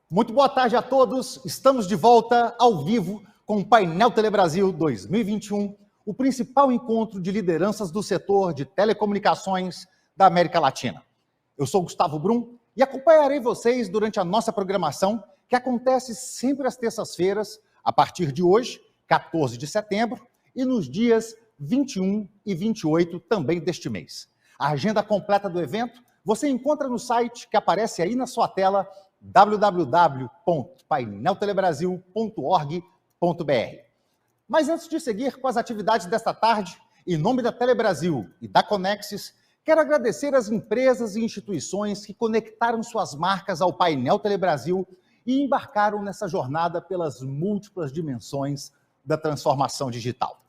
Muito boa tarde a todos. Estamos de volta ao vivo com o Painel Telebrasil 2021, o principal encontro de lideranças do setor de telecomunicações da América Latina. Eu sou Gustavo Brum e acompanharei vocês durante a nossa programação, que acontece sempre às terças-feiras, a partir de hoje, 14 de setembro, e nos dias 21 e 28 também deste mês. A agenda completa do evento você encontra no site que aparece aí na sua tela, www.paineltelebrasil.org.br. Mas antes de seguir com as atividades desta tarde, em nome da Telebrasil e da Conexis, quero agradecer às empresas e instituições que conectaram suas marcas ao Painel Telebrasil e embarcaram nessa jornada pelas múltiplas dimensões da transformação digital.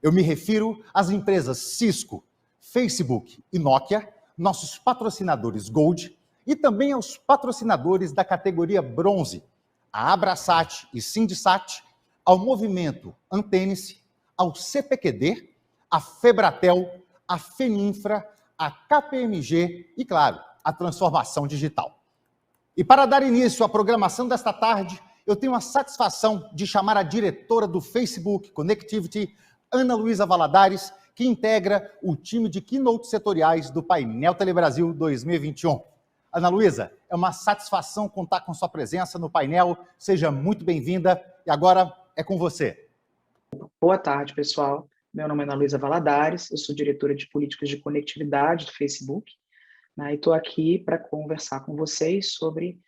Eu me refiro às empresas Cisco, Facebook e Nokia, nossos patrocinadores Gold, e também aos patrocinadores da categoria Bronze, a Abrasat e Sindisat, ao movimento Antênice, ao CPQD, a Febratel, a Feninfra, a KPMG e, claro, a transformação digital. E para dar início à programação desta tarde, eu tenho a satisfação de chamar a diretora do Facebook Connectivity, Ana Luísa Valadares, que integra o time de keynote setoriais do Painel Telebrasil 2021. Ana Luísa, é uma satisfação contar com sua presença no painel. Seja muito bem-vinda e agora é com você. Boa tarde, pessoal. Meu nome é Ana Luísa Valadares, eu sou diretora de políticas de conectividade do Facebook, né, e estou aqui para conversar com vocês sobre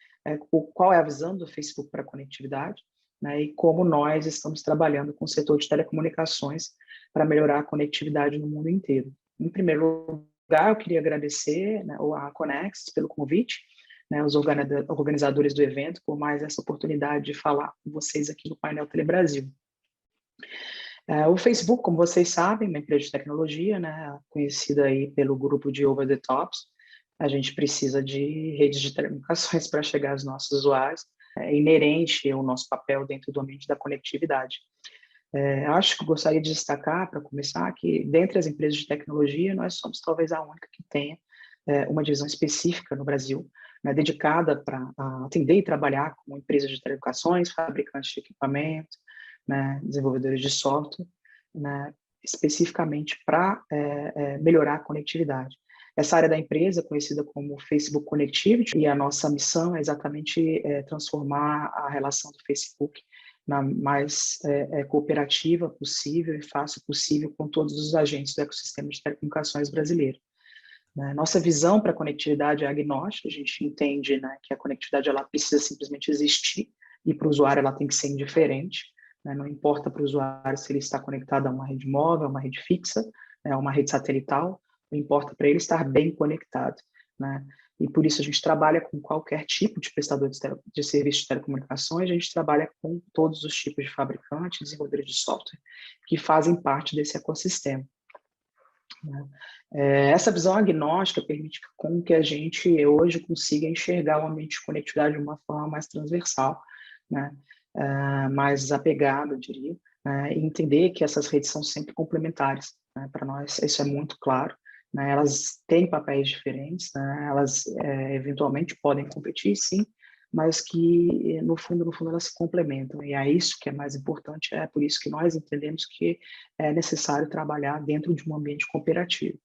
qual é a visão do Facebook para a conectividade, né, e como nós estamos trabalhando com o setor de telecomunicações para melhorar a conectividade no mundo inteiro. Em primeiro lugar, eu queria agradecer, né, a Conexis pelo convite, né, os organizadores do evento, por mais essa oportunidade de falar com vocês aqui no Painel Telebrasil. O Facebook, como vocês sabem, é uma empresa de tecnologia, né, conhecida aí pelo grupo de over the tops. A gente precisa de redes de telecomunicações para chegar aos nossos usuários. É inerente ao nosso papel dentro do ambiente da conectividade. Acho que eu gostaria de destacar, para começar, que dentre as empresas de tecnologia, nós somos talvez a única que tenha uma divisão específica no Brasil, né, dedicada para atender e trabalhar com empresas de telecomunicações, fabricantes de equipamento, né, desenvolvedores de software, né, especificamente para melhorar a conectividade. Essa área da empresa é conhecida como Facebook Connectivity, e a nossa missão é exatamente transformar a relação do Facebook na mais cooperativa possível e fácil possível com todos os agentes do ecossistema de telecomunicações brasileiro. Nossa visão para a conectividade é agnóstica. A gente entende, né, que a conectividade ela precisa simplesmente existir e para o usuário ela tem que ser indiferente. Né, não importa para o usuário se ele está conectado a uma rede móvel, a uma rede fixa, a uma rede satelital, não importa para ele estar bem conectado. Né? E por isso a gente trabalha com qualquer tipo de prestador de serviço de telecomunicações, a gente trabalha com todos os tipos de fabricantes, desenvolvedores de software, que fazem parte desse ecossistema. Essa visão agnóstica permite com que a gente hoje consiga enxergar o ambiente de conectividade de uma forma mais transversal, né? Mais desapegada, eu diria, e entender que essas redes são sempre complementares. Né? Para nós isso é muito claro. Né? Elas têm papéis diferentes, né? Elas eventualmente podem competir, sim, mas que no fundo elas se complementam, e é isso que é mais importante, é por isso que nós entendemos que é necessário trabalhar dentro de um ambiente cooperativo.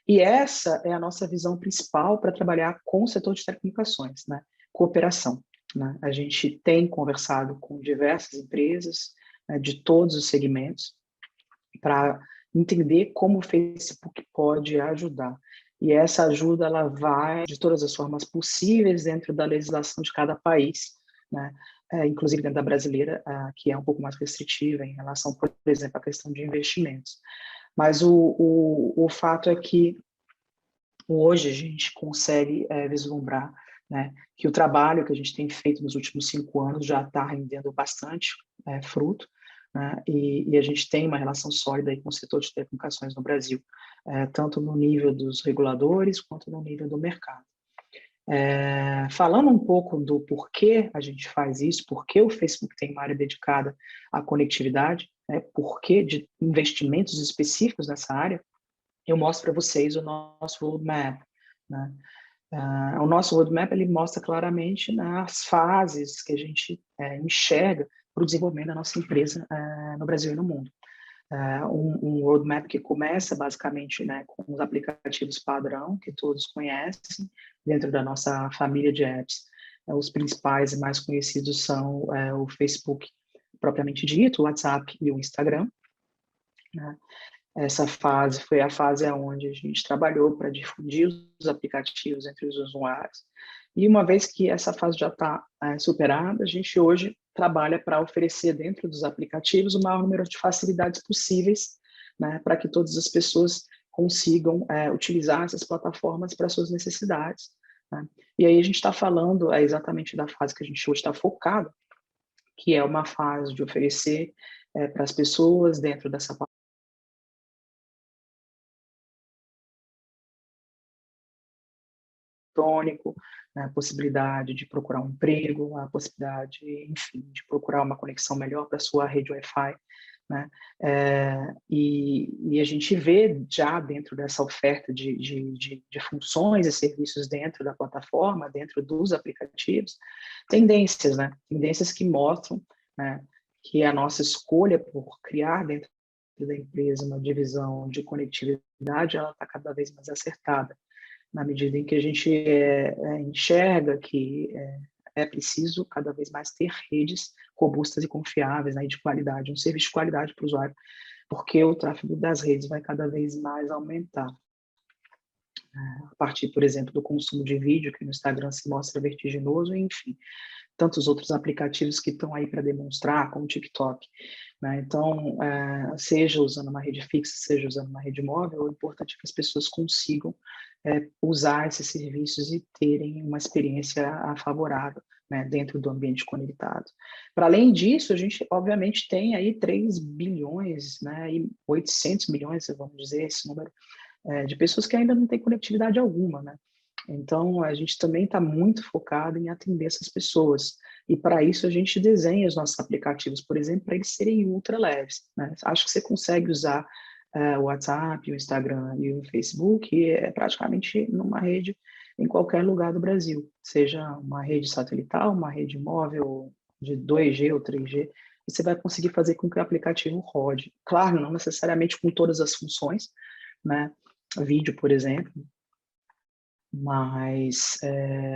E essa é a nossa visão principal para trabalhar com o setor de telecomunicações, né? Cooperação. Né? A gente tem conversado com diversas empresas, né, de todos os segmentos para entender como o Facebook pode ajudar. E essa ajuda ela vai de todas as formas possíveis dentro da legislação de cada país, né? Inclusive dentro da brasileira, que é um pouco mais restritiva em relação, por exemplo, à questão de investimentos. Mas o fato é que hoje a gente consegue vislumbrar, né, que o trabalho que a gente tem feito nos últimos 5 anos já está rendendo bastante fruto, né, e a gente tem uma relação sólida aí com o setor de telecomunicações no Brasil, tanto no nível dos reguladores quanto no nível do mercado. Falando um pouco do porquê a gente faz isso, porquê o Facebook tem uma área dedicada à conectividade, né, porquê de investimentos específicos nessa área, eu mostro para vocês o nosso roadmap. Né? O nosso roadmap ele mostra claramente nas fases que a gente enxerga para o desenvolvimento da nossa empresa no Brasil e no mundo. Um roadmap que começa basicamente, né, com os aplicativos padrão que todos conhecem dentro da nossa família de apps. Os principais e mais conhecidos são o Facebook propriamente dito, o WhatsApp e o Instagram, né? Essa fase foi a fase onde a gente trabalhou para difundir os aplicativos entre os usuários. E uma vez que essa fase já está superada, a gente hoje trabalha para oferecer dentro dos aplicativos o maior número de facilidades possíveis, né, para que todas as pessoas consigam utilizar essas plataformas para suas necessidades, né? E aí a gente está falando exatamente da fase que a gente hoje está focado, que é uma fase de oferecer para as pessoas dentro dessa eletrônico, né, a possibilidade de procurar um emprego, a possibilidade, enfim, de procurar uma conexão melhor para a sua rede Wi-Fi, né? E a gente vê já dentro dessa oferta de funções e serviços dentro da plataforma, dentro dos aplicativos, tendências, né? Tendências que mostram, né, que a nossa escolha por criar dentro da empresa uma divisão de conectividade, ela está cada vez mais acertada, na medida em que a gente enxerga que é preciso cada vez mais ter redes robustas e confiáveis, né, e de qualidade, um serviço de qualidade para o usuário, porque o tráfego das redes vai cada vez mais aumentar. A partir, por exemplo, do consumo de vídeo, que no Instagram se mostra vertiginoso, enfim, tantos outros aplicativos que estão aí para demonstrar, como o TikTok, né? Então, seja usando uma rede fixa, seja usando uma rede móvel, o importante é que as pessoas consigam usar esses serviços e terem uma experiência favorável, né, dentro do ambiente conectado. Para além disso, a gente, obviamente, tem aí 3 bilhões, né, e 800 milhões, vamos dizer, esse número, de pessoas que ainda não têm conectividade alguma, né? Então, a gente também está muito focado em atender essas pessoas. E, para isso, a gente desenha os nossos aplicativos, por exemplo, para eles serem ultra leves, né? Acho que você consegue usar o WhatsApp, o Instagram e o Facebook praticamente numa rede em qualquer lugar do Brasil, seja uma rede satelital, uma rede móvel de 2G ou 3G, você vai conseguir fazer com que o aplicativo rode. Claro, não necessariamente com todas as funções, né? Vídeo, por exemplo, mas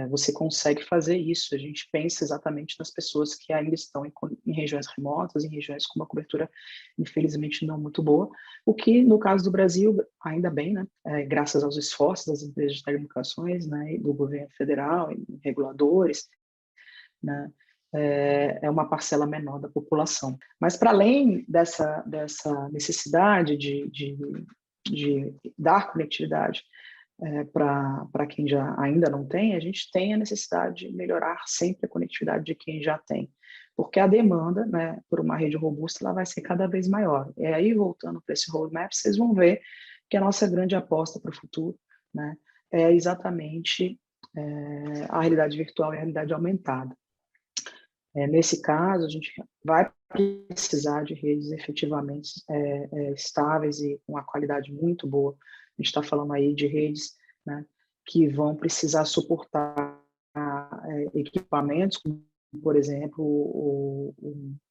você consegue fazer isso. A gente pensa exatamente nas pessoas que ainda estão em regiões remotas, em regiões com uma cobertura, infelizmente, não muito boa, o que, no caso do Brasil, ainda bem, né, graças aos esforços das empresas de telecomunicações, né, e do governo federal, e reguladores, né, é uma parcela menor da população. Mas, para além dessa necessidade de dar conectividade para quem já ainda não tem, a gente tem a necessidade de melhorar sempre a conectividade de quem já tem, porque a demanda, né, por uma rede robusta, ela vai ser cada vez maior. E aí, voltando para esse roadmap, vocês vão ver que a nossa grande aposta para o futuro, né, é exatamente a realidade virtual e a realidade aumentada. Nesse caso, a gente vai precisar de redes efetivamente estáveis e com uma qualidade muito boa. A gente está falando aí de redes, né, que vão precisar suportar equipamentos, como, por exemplo,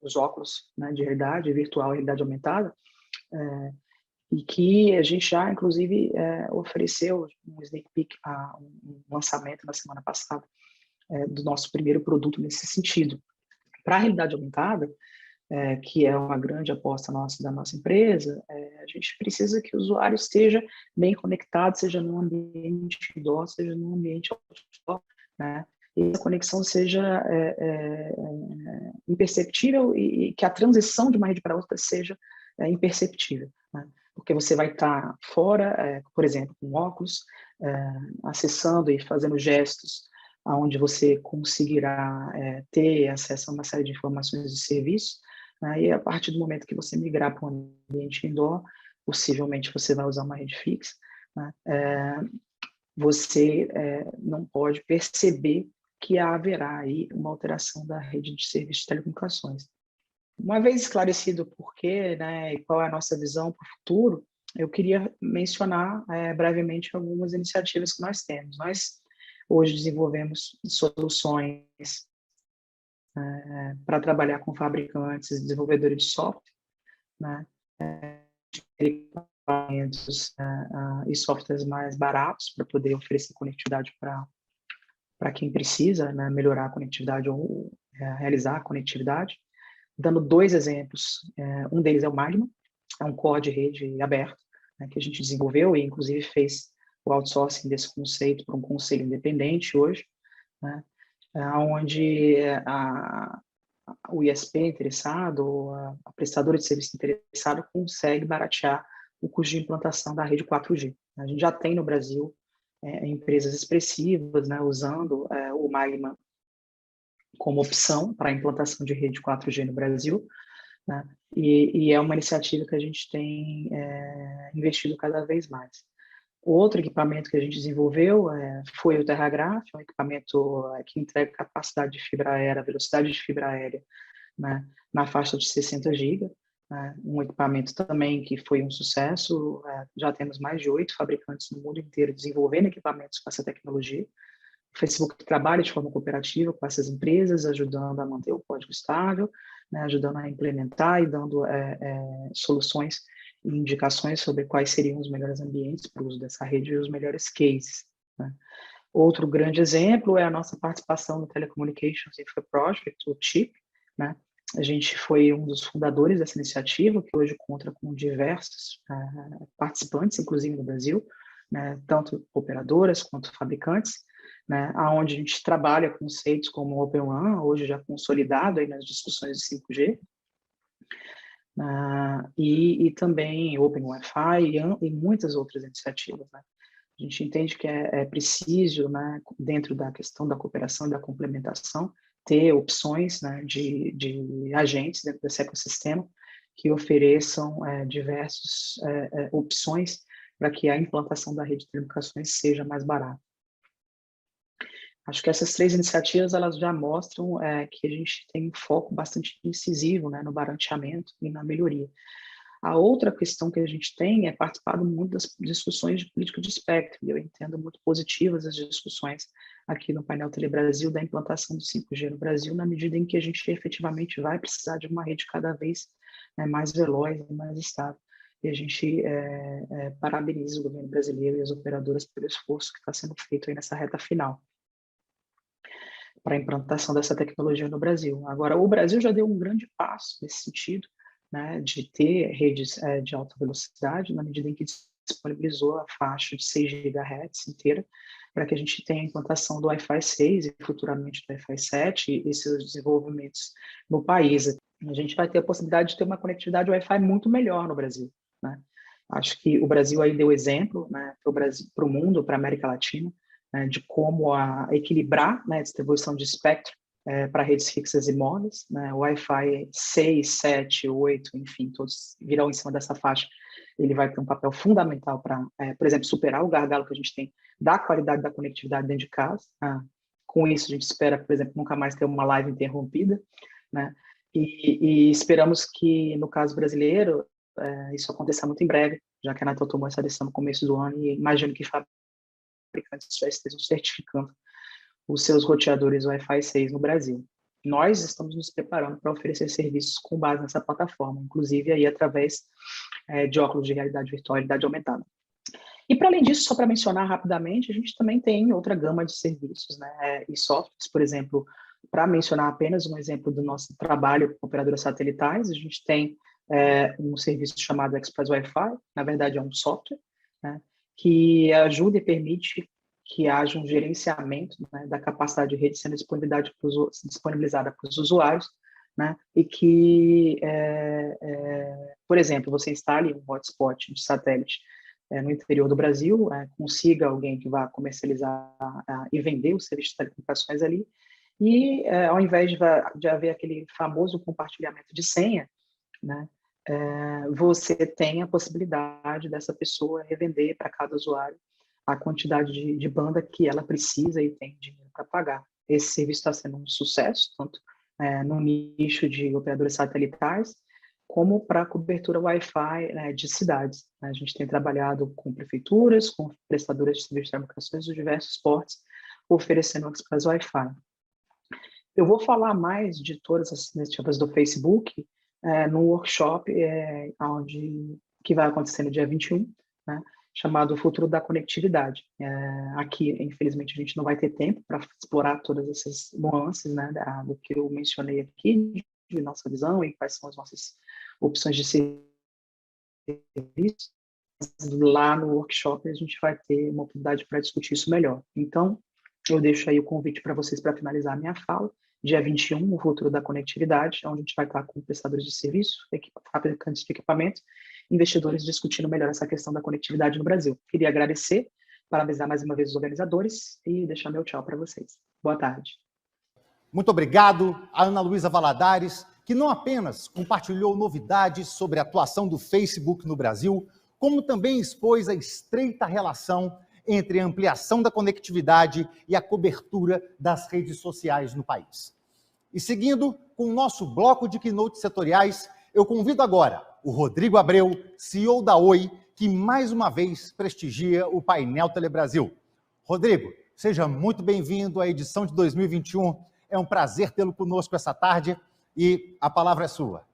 os óculos, né, de realidade virtual e realidade aumentada, e que a gente já, inclusive, ofereceu um sneak peek, um lançamento na semana passada, do nosso primeiro produto nesse sentido. Para a realidade aumentada, que é uma grande aposta nossa da nossa empresa, a gente precisa que o usuário esteja bem conectado, seja no ambiente indoor, seja no ambiente outdoor, né? E a conexão seja imperceptível e que a transição de uma rede para outra seja imperceptível, né? Porque você vai estar fora, por exemplo, com óculos, acessando e fazendo gestos onde você conseguirá ter acesso a uma série de informações de serviço, né? E a partir do momento que você migrar para um ambiente indoor, possivelmente você vai usar uma rede fixa, né? Você não pode perceber que haverá aí uma alteração da rede de serviços de telecomunicações. Uma vez esclarecido o porquê, né, e qual é a nossa visão para o futuro, eu queria mencionar brevemente algumas iniciativas que nós temos. Nós Hoje desenvolvemos soluções para trabalhar com fabricantes e desenvolvedores de software, né? Equipamentos e softwares mais baratos para poder oferecer conectividade para quem precisa, né, melhorar a conectividade ou realizar a conectividade. Dando 2 exemplos, um deles é o Magma, é um core de rede aberto, né, que a gente desenvolveu e, inclusive, fez o outsourcing desse conceito para um conselho independente hoje, né, onde o ISP interessado, ou a prestadora de serviço interessado, consegue baratear o custo de implantação da rede 4G. A gente já tem no Brasil empresas expressivas, né, usando o Magma como opção para a implantação de rede 4G no Brasil, né, e é uma iniciativa que a gente tem investido cada vez mais. Outro equipamento que a gente desenvolveu foi o TerraGraph, um equipamento que entrega capacidade de fibra aérea, velocidade de fibra aérea, né, na faixa de 60 GB, né, um equipamento também que foi um sucesso. Já temos mais de 8 fabricantes no mundo inteiro desenvolvendo equipamentos com essa tecnologia. O Facebook trabalha de forma cooperativa com essas empresas, ajudando a manter o código estável, né, ajudando a implementar e dando soluções e indicações sobre quais seriam os melhores ambientes para o uso dessa rede e os melhores cases, né. Outro grande exemplo é a nossa participação no Telecommunications Infra Project, o TIP, né. A gente foi um dos fundadores dessa iniciativa, que hoje conta com diversos participantes, inclusive no Brasil, né, tanto operadoras quanto fabricantes, né, onde a gente trabalha conceitos como o Open RAN, hoje já consolidado aí nas discussões de 5G, e também Open Wi-Fi e muitas outras iniciativas, né. A gente entende que é preciso, né, dentro da questão da cooperação e da complementação, ter opções, né, de agentes dentro desse ecossistema que ofereçam diversas opções para que a implantação da rede de telecomunicações seja mais barata. Acho que essas 3 iniciativas elas já mostram que a gente tem um foco bastante incisivo, né, no barateamento e na melhoria. A outra questão que a gente tem é participado muito das discussões de política de espectro, e eu entendo muito positivas as discussões aqui no painel Telebrasil da implantação do 5G no Brasil, na medida em que a gente efetivamente vai precisar de uma rede cada vez mais veloz e mais estável. E a gente parabeniza o governo brasileiro e as operadoras pelo esforço que está sendo feito aí nessa reta final para a implantação dessa tecnologia no Brasil. Agora, o Brasil já deu um grande passo nesse sentido, né, de ter redes de alta velocidade, na medida em que disponibilizou a faixa de 6 GHz inteira, para que a gente tenha a implantação do Wi-Fi 6 e futuramente do Wi-Fi 7 e seus desenvolvimentos no país. A gente vai ter a possibilidade de ter uma conectividade Wi-Fi muito melhor no Brasil, né? Acho que o Brasil aí deu exemplo, né, para o mundo, para a América Latina, né, de como equilibrar, né, a distribuição de espectro para redes fixas e móveis, né, o Wi-Fi 6, 7, 8, enfim, todos virão em cima dessa faixa. Ele vai ter um papel fundamental para, por exemplo, superar o gargalo que a gente tem da qualidade da conectividade dentro de casa. Com isso, a gente espera, por exemplo, nunca mais ter uma live interrompida, né, e esperamos que, no caso brasileiro, isso aconteça muito em breve, já que a Anatel tomou essa decisão no começo do ano e imagino que fabricantes já estejam certificando os seus roteadores Wi-Fi 6 no Brasil. Nós estamos nos preparando para oferecer serviços com base nessa plataforma, inclusive aí através de óculos de realidade virtual e realidade aumentada. E para além disso, só para mencionar rapidamente, a gente também tem outra gama de serviços, né, e softwares, por exemplo, para mencionar apenas um exemplo do nosso trabalho com operadoras satelitais, a gente tem um serviço chamado Express Wi-Fi, na verdade é um software, né, que ajuda e permite que haja um gerenciamento, né, da capacidade de rede sendo disponibilizada para os usuários, né, e que, por exemplo, você instale um hotspot de satélite no interior do Brasil, consiga alguém que vá comercializar e vender o serviço de telecomunicações ali, e ao invés de haver aquele famoso compartilhamento de senha, né, você tem a possibilidade dessa pessoa revender para cada usuário a quantidade de banda que ela precisa e tem dinheiro para pagar. Esse serviço está sendo um sucesso, tanto no nicho de operadoras satelitais, como para a cobertura Wi-Fi de cidades. A gente tem trabalhado com prefeituras, com prestadoras de serviços de telecomunicações de diversos portes, oferecendo o Express Wi-Fi. Eu vou falar mais de todas as iniciativas do Facebook num workshop que vai acontecer no dia 21, né, chamado O Futuro da Conectividade. Aqui, infelizmente, a gente não vai ter tempo para explorar todas essas nuances, né, do que eu mencionei aqui, de nossa visão e quais são as nossas opções de serviço. Lá no workshop a gente vai ter uma oportunidade para discutir isso melhor. Então, eu deixo aí o convite para vocês para finalizar a minha fala. Dia 21, o futuro da conectividade, onde a gente vai estar com prestadores de serviço, fabricantes de equipamentos, investidores discutindo melhor essa questão da conectividade no Brasil. Queria agradecer, parabenizar mais uma vez os organizadores e deixar meu tchau para vocês. Boa tarde. Muito obrigado a Ana Luísa Valadares, que não apenas compartilhou novidades sobre a atuação do Facebook no Brasil, como também expôs a estreita relação entre a ampliação da conectividade e a cobertura das redes sociais no país. E seguindo com o nosso bloco de keynotes setoriais, eu convido agora o Rodrigo Abreu, CEO da Oi, que mais uma vez prestigia o painel Telebrasil. Rodrigo, seja muito bem-vindo à edição de 2021. É um prazer tê-lo conosco essa tarde e a palavra é sua.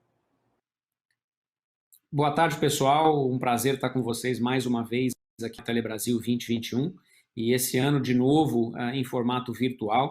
Boa tarde, pessoal. Um prazer estar com vocês mais uma vez aqui no Telebrasil 2021 e esse ano de novo em formato virtual.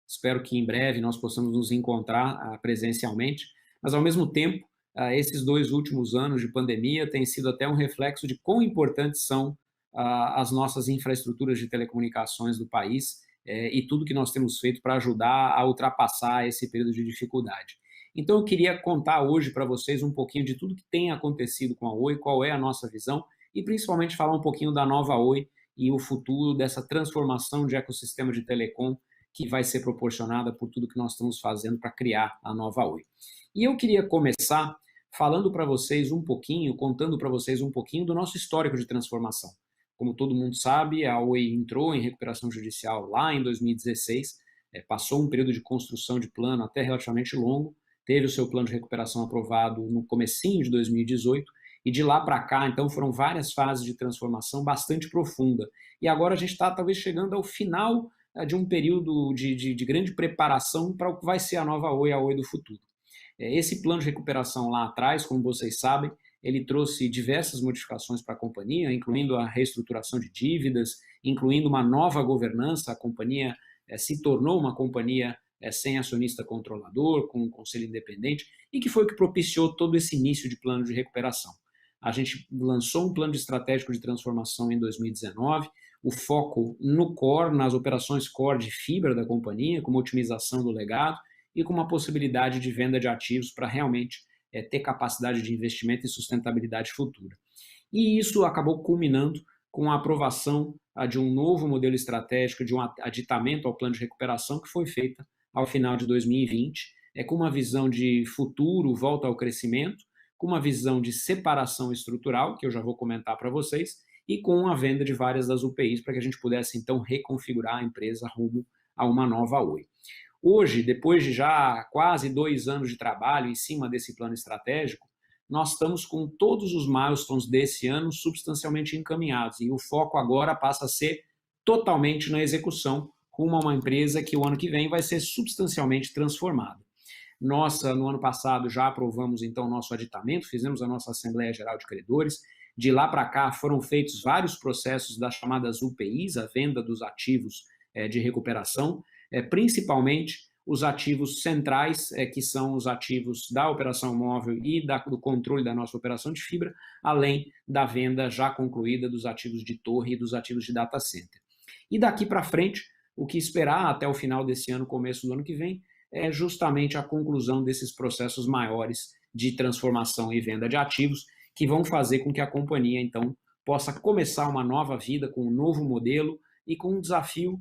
Espero que em breve nós possamos nos encontrar presencialmente, mas ao mesmo tempo, esses 2 últimos anos de pandemia têm sido até um reflexo de quão importantes são as nossas infraestruturas de telecomunicações do país e tudo que nós temos feito para ajudar a ultrapassar esse período de dificuldade. Então, eu queria contar hoje para vocês um pouquinho de tudo que tem acontecido com a Oi, qual é a nossa visão e principalmente falar um pouquinho da nova Oi e o futuro dessa transformação de ecossistema de telecom que vai ser proporcionada por tudo que nós estamos fazendo para criar a nova Oi. E eu queria começar falando para vocês um pouquinho, contando para vocês um pouquinho do nosso histórico de transformação. Como todo mundo sabe, a Oi entrou em recuperação judicial lá em 2016, passou um período de construção de plano até relativamente longo, teve o seu plano de recuperação aprovado no comecinho de 2018, e de lá para cá, então, foram várias fases de transformação bastante profunda. E agora a gente está talvez chegando ao final de um período de grande preparação para o que vai ser a nova Oi, a Oi do futuro. Esse plano de recuperação lá atrás, como vocês sabem, ele trouxe diversas modificações para a companhia, incluindo a reestruturação de dívidas, incluindo uma nova governança. A companhia se tornou uma companhia sem acionista controlador, com um conselho independente, e que foi o que propiciou todo esse início de plano de recuperação. A gente lançou um plano estratégico de transformação em 2019, o foco no core, nas operações core de fibra da companhia, com uma otimização do legado e com uma possibilidade de venda de ativos para realmente ter capacidade de investimento e sustentabilidade futura. E isso acabou culminando com a aprovação de um novo modelo estratégico, de um aditamento ao plano de recuperação que foi feita ao final de 2020, com uma visão de futuro, volta ao crescimento, com uma visão de separação estrutural, que eu já vou comentar para vocês, e com a venda de várias das UPIs para que a gente pudesse, então, reconfigurar a empresa rumo a uma nova Oi. Hoje, depois de já quase 2 anos de trabalho em cima desse plano estratégico, nós estamos com todos os milestones desse ano substancialmente encaminhados, e o foco agora passa a ser totalmente na execução, rumo a uma empresa que o ano que vem vai ser substancialmente transformada. Nós, no ano passado, já aprovamos, então, o nosso aditamento, fizemos a nossa Assembleia Geral de Credores. De lá para cá foram feitos vários processos das chamadas UPIs, a venda dos ativos de recuperação, principalmente os ativos centrais, que são os ativos da operação móvel e do controle da nossa operação de fibra, além da venda já concluída dos ativos de torre e dos ativos de data center. E daqui para frente, o que esperar até o final desse ano, começo do ano que vem, é justamente a conclusão desses processos maiores de transformação e venda de ativos que vão fazer com que a companhia, então, possa começar uma nova vida com um novo modelo e com um desafio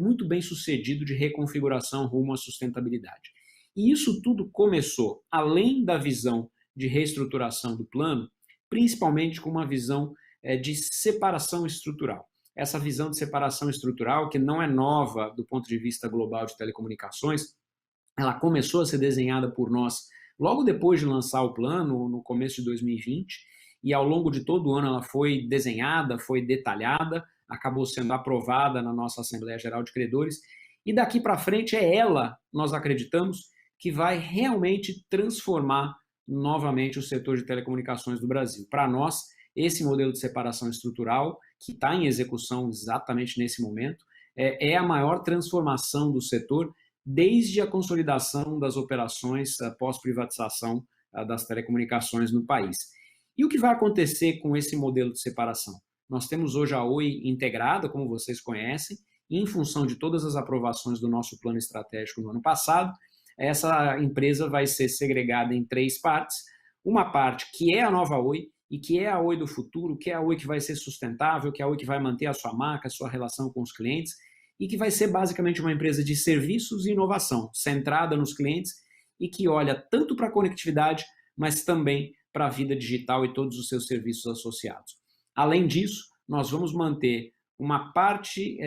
muito bem sucedido de reconfiguração rumo à sustentabilidade. E isso tudo começou, além da visão de reestruturação do plano, principalmente com uma visão de separação estrutural. Essa visão de separação estrutural, que não é nova do ponto de vista global de telecomunicações, ela começou a ser desenhada por nós logo depois de lançar o plano, no começo de 2020, e ao longo de todo o ano ela foi desenhada, foi detalhada, acabou sendo aprovada na nossa Assembleia Geral de Credores, e daqui para frente é ela, nós acreditamos, que vai realmente transformar novamente o setor de telecomunicações do Brasil. Para nós, esse modelo de separação estrutural, que está em execução exatamente nesse momento, é a maior transformação do setor desde a consolidação das operações pós-privatização das telecomunicações no país. E o que vai acontecer com esse modelo de separação? Nós temos hoje a Oi integrada, como vocês conhecem, e em função de todas as aprovações do nosso plano estratégico no ano passado, essa empresa vai ser segregada em 3 partes. Uma parte que é a nova Oi, e que é a Oi do futuro, que é a Oi que vai ser sustentável, que é a Oi que vai manter a sua marca, a sua relação com os clientes, e que vai ser basicamente uma empresa de serviços e inovação, centrada nos clientes e que olha tanto para a conectividade, mas também para a vida digital e todos os seus serviços associados. Além disso, nós vamos manter uma parte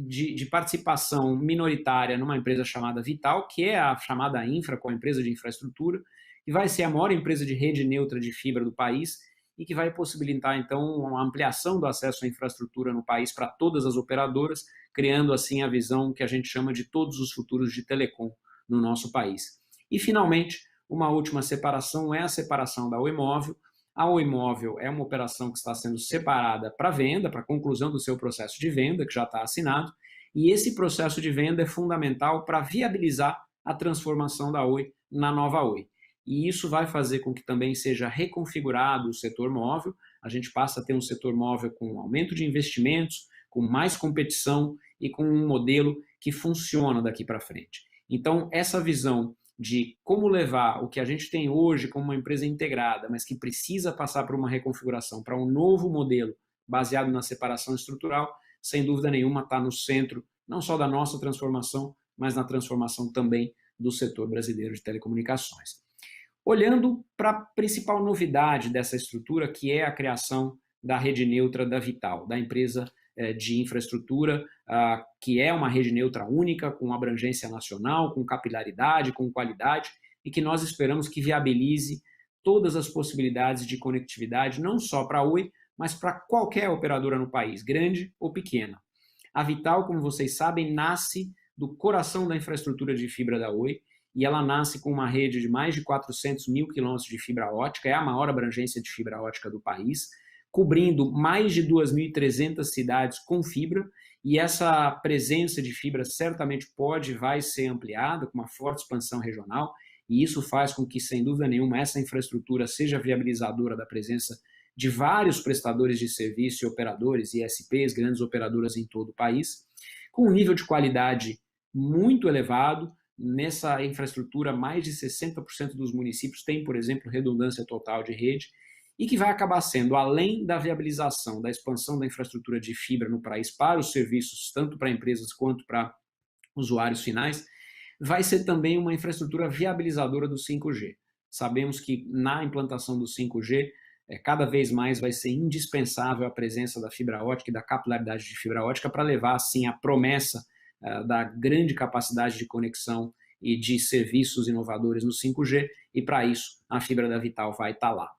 de participação minoritária numa empresa chamada Vital, que é a chamada Infra, com a empresa de infraestrutura, que vai ser a maior empresa de rede neutra de fibra do país e que vai possibilitar, então, uma ampliação do acesso à infraestrutura no país para todas as operadoras, criando, assim, a visão que a gente chama de todos os futuros de telecom no nosso país. E, finalmente, uma última separação é a separação da Oi Móvel. A Oi Móvel é uma operação que está sendo separada para venda, para a conclusão do seu processo de venda, que já está assinado, e esse processo de venda é fundamental para viabilizar a transformação da Oi na nova Oi. E isso vai fazer com que também seja reconfigurado o setor móvel, a gente passa a ter um setor móvel com aumento de investimentos, com mais competição e com um modelo que funciona daqui para frente. Então, essa visão de como levar o que a gente tem hoje como uma empresa integrada, mas que precisa passar por uma reconfiguração para um novo modelo baseado na separação estrutural, sem dúvida nenhuma está no centro, não só da nossa transformação, mas na transformação também do setor brasileiro de telecomunicações. Olhando para a principal novidade dessa estrutura, que é a criação da rede neutra da Vital, da empresa de infraestrutura, que é uma rede neutra única, com abrangência nacional, com capilaridade, com qualidade, e que nós esperamos que viabilize todas as possibilidades de conectividade, não só para a Oi, mas para qualquer operadora no país, grande ou pequena. A Vital, como vocês sabem, nasce do coração da infraestrutura de fibra da Oi, e ela nasce com uma rede de mais de 400 mil quilômetros de fibra ótica, é a maior abrangência de fibra ótica do país, cobrindo mais de 2.300 cidades com fibra, e essa presença de fibra certamente vai ser ampliada com uma forte expansão regional, e isso faz com que, sem dúvida nenhuma, essa infraestrutura seja viabilizadora da presença de vários prestadores de serviço e operadores, ISPs, grandes operadoras em todo o país, com um nível de qualidade muito elevado. Nessa infraestrutura, mais de 60% dos municípios têm, por exemplo, redundância total de rede, e que vai acabar sendo, além da viabilização, da expansão da infraestrutura de fibra no país para os serviços, tanto para empresas quanto para usuários finais, vai ser também uma infraestrutura viabilizadora do 5G. Sabemos que na implantação do 5G, cada vez mais vai ser indispensável a presença da fibra ótica e da capilaridade de fibra ótica para levar, assim, a promessa da grande capacidade de conexão e de serviços inovadores no 5G, e para isso a fibra da Vital vai estar lá.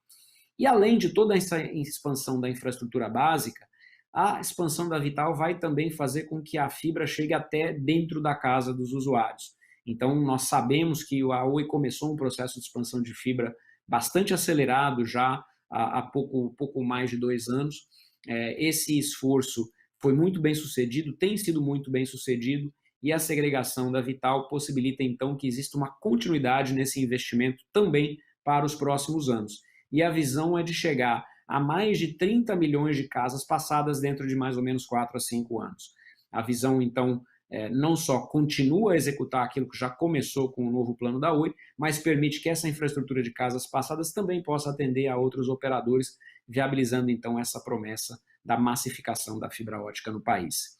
E além de toda essa expansão da infraestrutura básica, a expansão da Vital vai também fazer com que a fibra chegue até dentro da casa dos usuários. Então, nós sabemos que a Oi começou um processo de expansão de fibra bastante acelerado já há pouco mais de 2 anos. Esse esforço foi muito bem sucedido, tem sido muito bem sucedido, e a segregação da Vital possibilita, então, que exista uma continuidade nesse investimento também para os próximos anos. E a visão é de chegar a mais de 30 milhões de casas passadas dentro de mais ou menos 4 a 5 anos. A visão, então, não só continua a executar aquilo que já começou com o novo plano da Oi, mas permite que essa infraestrutura de casas passadas também possa atender a outros operadores, viabilizando, então, essa promessa da massificação da fibra ótica no país.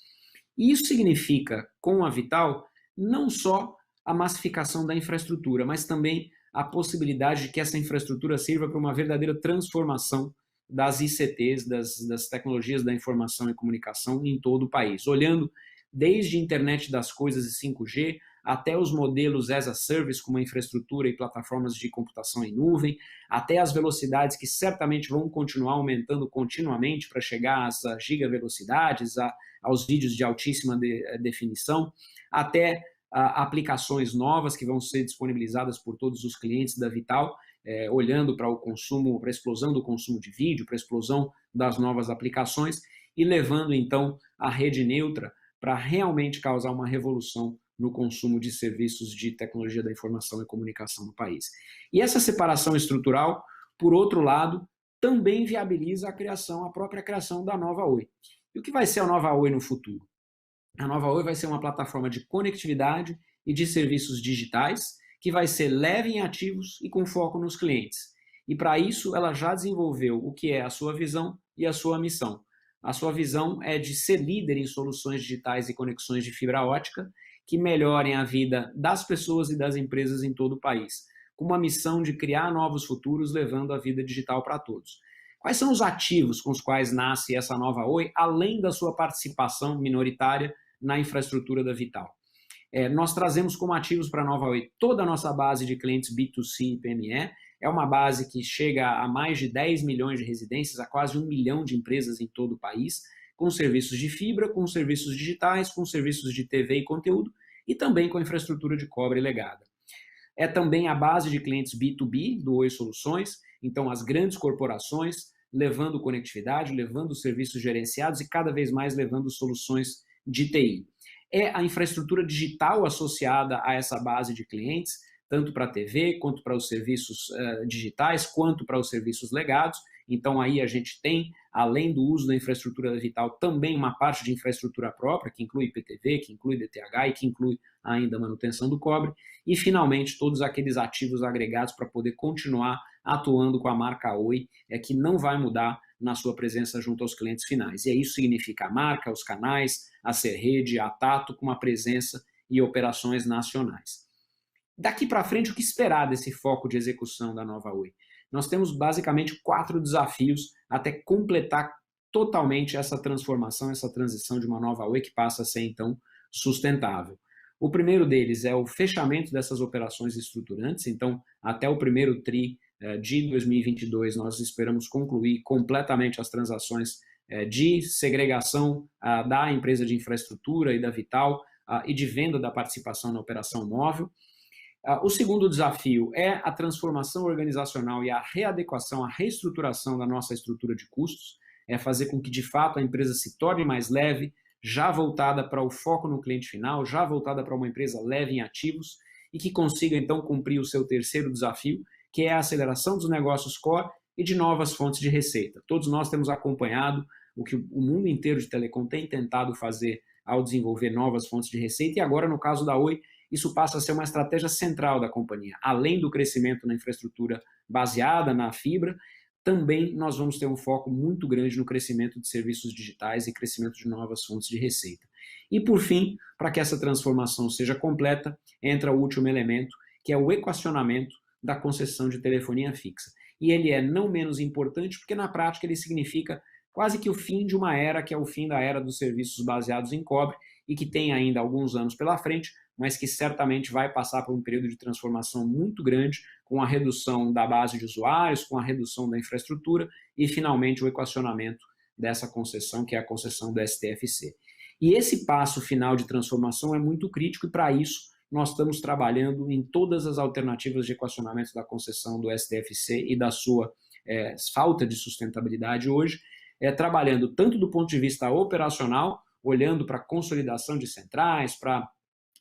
E isso significa, com a Vital, não só a massificação da infraestrutura, mas também a possibilidade de que essa infraestrutura sirva para uma verdadeira transformação das ICTs, das tecnologias da informação e comunicação em todo o país, olhando desde a internet das coisas e 5G, até os modelos as a service, como a infraestrutura e plataformas de computação em nuvem, até as velocidades que certamente vão continuar aumentando continuamente para chegar às gigavelocidades, aos vídeos de altíssima definição, até aplicações novas que vão ser disponibilizadas por todos os clientes da Vital, olhando para o consumo, para a explosão do consumo de vídeo, para a explosão das novas aplicações e levando então a rede neutra para realmente causar uma revolução no consumo de serviços de tecnologia da informação e comunicação no país. E essa separação estrutural, por outro lado, também viabiliza a própria criação da Nova Oi. E o que vai ser a Nova Oi no futuro? A Nova Oi vai ser uma plataforma de conectividade e de serviços digitais que vai ser leve em ativos e com foco nos clientes. E para isso ela já desenvolveu o que é a sua visão e a sua missão. A sua visão é de ser líder em soluções digitais e conexões de fibra ótica que melhorem a vida das pessoas e das empresas em todo o país, com uma missão de criar novos futuros levando a vida digital para todos. Quais são os ativos com os quais nasce essa Nova Oi, além da sua participação minoritária na infraestrutura da Vital? Nós trazemos como ativos para a Nova Oi toda a nossa base de clientes B2C e PME. É uma base que chega a mais de 10 milhões de residências, a quase 1 milhão de empresas em todo o país, com serviços de fibra, com serviços digitais, com serviços de TV e conteúdo e também com infraestrutura de cobre legada. É também a base de clientes B2B do Oi Soluções, então as grandes corporações levando conectividade, levando serviços gerenciados e cada vez mais levando soluções de TI. É a infraestrutura digital associada a essa base de clientes, tanto para a TV, quanto para os serviços digitais, quanto para os serviços legados. Então aí a gente tem, além do uso da infraestrutura da Vital, também uma parte de infraestrutura própria, que inclui IPTV, que inclui DTH e que inclui ainda a manutenção do cobre. E finalmente todos aqueles ativos agregados para poder continuar atuando com a marca Oi, que não vai mudar na sua presença junto aos clientes finais. E isso significa a marca, os canais, a Serrede, a Tato, com uma presença e operações nacionais. Daqui para frente, o que esperar desse foco de execução da Nova Oi? Nós temos basicamente 4 desafios até completar totalmente essa transformação, essa transição de uma Nova Oi que passa a ser, então, sustentável. O primeiro deles é o fechamento dessas operações estruturantes, então, até o primeiro TRI de 2022, nós esperamos concluir completamente as transações de segregação da empresa de infraestrutura e da Vital e de venda da participação na operação móvel. O segundo desafio é a transformação organizacional e a readequação, a reestruturação da nossa estrutura de custos, é fazer com que, de fato, a empresa se torne mais leve, já voltada para o foco no cliente final, já voltada para uma empresa leve em ativos e que consiga, então, cumprir o seu terceiro desafio, que é a aceleração dos negócios core e de novas fontes de receita. Todos nós temos acompanhado o que o mundo inteiro de telecom tem tentado fazer ao desenvolver novas fontes de receita e agora, no caso da Oi, isso passa a ser uma estratégia central da companhia. Além do crescimento na infraestrutura baseada na fibra, também nós vamos ter um foco muito grande no crescimento de serviços digitais e crescimento de novas fontes de receita. E, por fim, para que essa transformação seja completa, entra o último elemento, que é o equacionamento da concessão de telefonia fixa. E ele é não menos importante porque, na prática, ele significa quase que o fim de uma era, que é o fim da era dos serviços baseados em cobre e que tem ainda alguns anos pela frente, mas que certamente vai passar por um período de transformação muito grande, com a redução da base de usuários, com a redução da infraestrutura e, finalmente, o equacionamento dessa concessão, que é a concessão do STFC. E esse passo final de transformação é muito crítico e, para isso, nós estamos trabalhando em todas as alternativas de equacionamento da concessão do STFC e da sua falta de sustentabilidade hoje, trabalhando tanto do ponto de vista operacional, olhando para a consolidação de centrais, para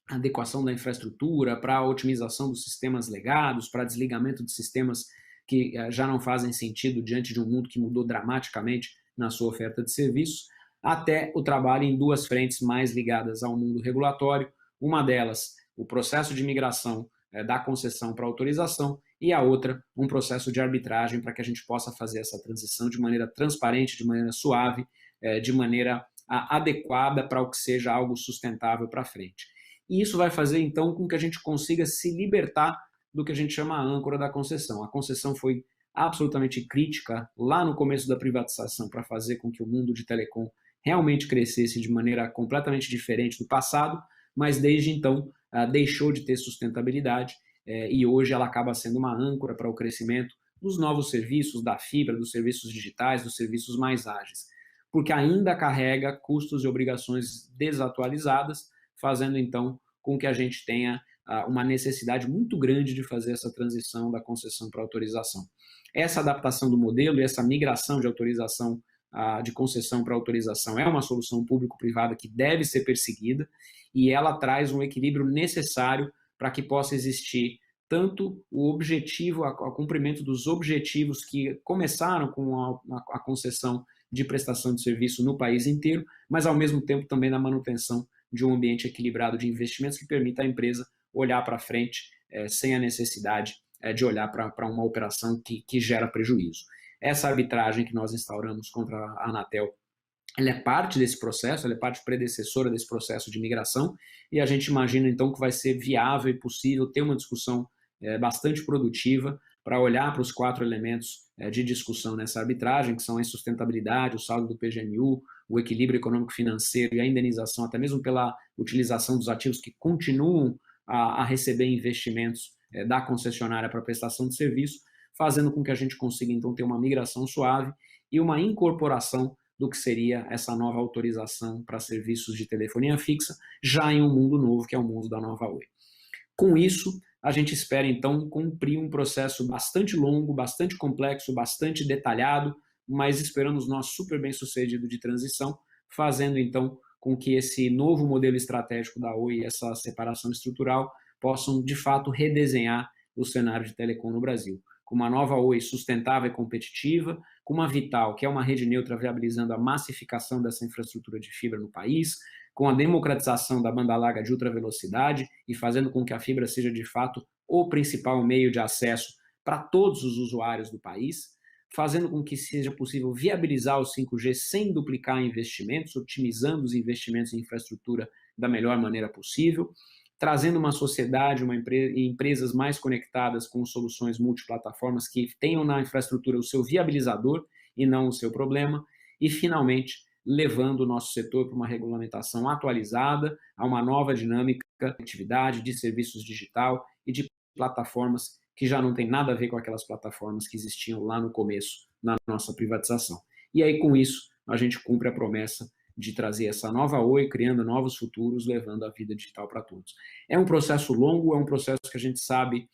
adequação da infraestrutura, para a otimização dos sistemas legados, para desligamento de sistemas que já não fazem sentido diante de um mundo que mudou dramaticamente na sua oferta de serviços, até o trabalho em 2 frentes mais ligadas ao mundo regulatório, uma delas, o processo de migração da concessão para autorização e a outra, um processo de arbitragem para que a gente possa fazer essa transição de maneira transparente, de maneira suave, de maneira adequada para o que seja algo sustentável para frente. E isso vai fazer, então, com que a gente consiga se libertar do que a gente chama a âncora da concessão. A concessão foi absolutamente crítica lá no começo da privatização para fazer com que o mundo de telecom realmente crescesse de maneira completamente diferente do passado, mas desde então deixou de ter sustentabilidade e hoje ela acaba sendo uma âncora para o crescimento dos novos serviços, da fibra, dos serviços digitais, dos serviços mais ágeis, porque ainda carrega custos e obrigações desatualizadas, fazendo então com que a gente tenha uma necessidade muito grande de fazer essa transição da concessão para a autorização. Essa adaptação do modelo e essa migração de autorização de concessão para autorização é uma solução público-privada que deve ser perseguida e ela traz um equilíbrio necessário para que possa existir tanto o objetivo, o cumprimento dos objetivos que começaram com a concessão de prestação de serviço no país inteiro, mas ao mesmo tempo também na manutenção de um ambiente equilibrado de investimentos que permita à empresa olhar para frente sem a necessidade de olhar para uma operação que gera prejuízo. Essa arbitragem que nós instauramos contra a Anatel, ela é parte desse processo, ela é parte predecessora desse processo de migração e a gente imagina então que vai ser viável e possível ter uma discussão bastante produtiva para olhar para os 4 elementos de discussão nessa arbitragem, que são a insustentabilidade, o saldo do PGMU, o equilíbrio econômico-financeiro e a indenização, até mesmo pela utilização dos ativos que continuam a receber investimentos da concessionária para prestação de serviço, fazendo com que a gente consiga então ter uma migração suave e uma incorporação do que seria essa nova autorização para serviços de telefonia fixa, já em um mundo novo, que é o mundo da nova Oi. Com isso, a gente espera então cumprir um processo bastante longo, bastante complexo, bastante detalhado, mas esperamos nós super bem sucedido de transição, fazendo então com que esse novo modelo estratégico da Oi e essa separação estrutural possam de fato redesenhar o cenário de telecom no Brasil, com uma nova Oi sustentável e competitiva, com uma Vital, que é uma rede neutra viabilizando a massificação dessa infraestrutura de fibra no país, com a democratização da banda larga de ultra velocidade e fazendo com que a fibra seja de fato o principal meio de acesso para todos os usuários do país, fazendo com que seja possível viabilizar o 5G sem duplicar investimentos, otimizando os investimentos em infraestrutura da melhor maneira possível, trazendo uma sociedade, empresas mais conectadas com soluções multiplataformas que tenham na infraestrutura o seu viabilizador e não o seu problema, e finalmente levando o nosso setor para uma regulamentação atualizada, a uma nova dinâmica de atividade, de serviços digital e de plataformas que já não tem nada a ver com aquelas plataformas que existiam lá no começo, na nossa privatização. E aí, com isso, a gente cumpre a promessa de trazer essa nova Oi, criando novos futuros, levando a vida digital para todos. É um processo longo, é um processo que a gente sabe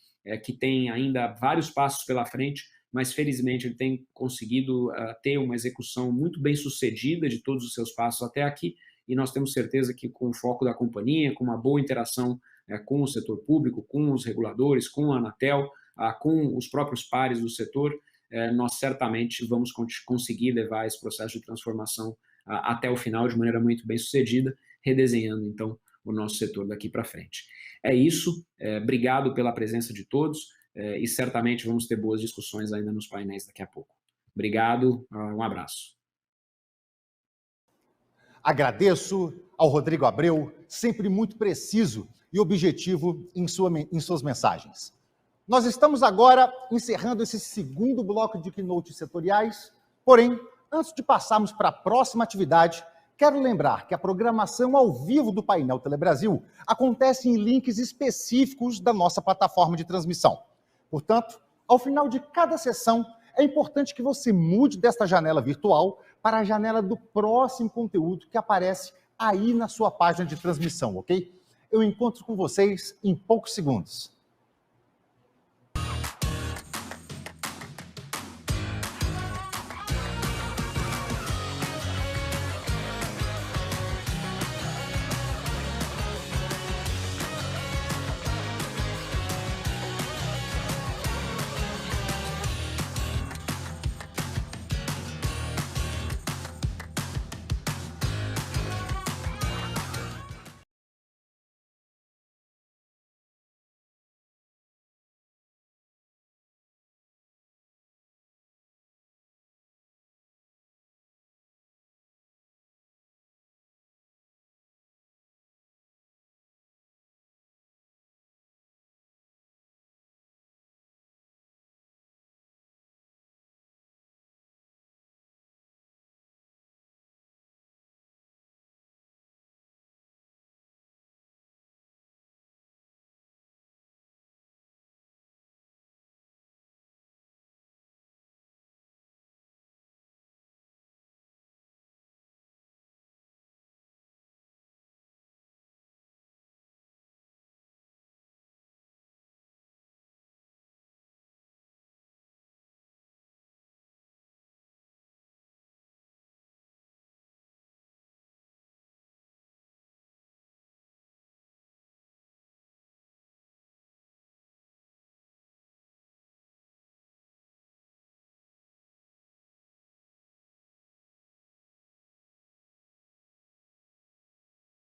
que tem ainda vários passos pela frente, mas felizmente ele tem conseguido ter uma execução muito bem sucedida de todos os seus passos até aqui, e nós temos certeza que com o foco da companhia, com uma boa interação com o setor público, com os reguladores, com a Anatel, com os próprios pares do setor, nós certamente vamos conseguir levar esse processo de transformação até o final de maneira muito bem sucedida, redesenhando então o nosso setor daqui para frente. É isso, obrigado pela presença de todos e certamente vamos ter boas discussões ainda nos painéis daqui a pouco. Obrigado, um abraço. Agradeço ao Rodrigo Abreu, sempre muito preciso e objetivo em suas mensagens. Nós estamos agora encerrando esse segundo bloco de keynote setoriais, porém, antes de passarmos para a próxima atividade, quero lembrar que a programação ao vivo do painel Telebrasil acontece em links específicos da nossa plataforma de transmissão. Portanto, ao final de cada sessão, é importante que você mude desta janela virtual para a janela do próximo conteúdo que aparece aí na sua página de transmissão, ok? Eu encontro com vocês em poucos segundos.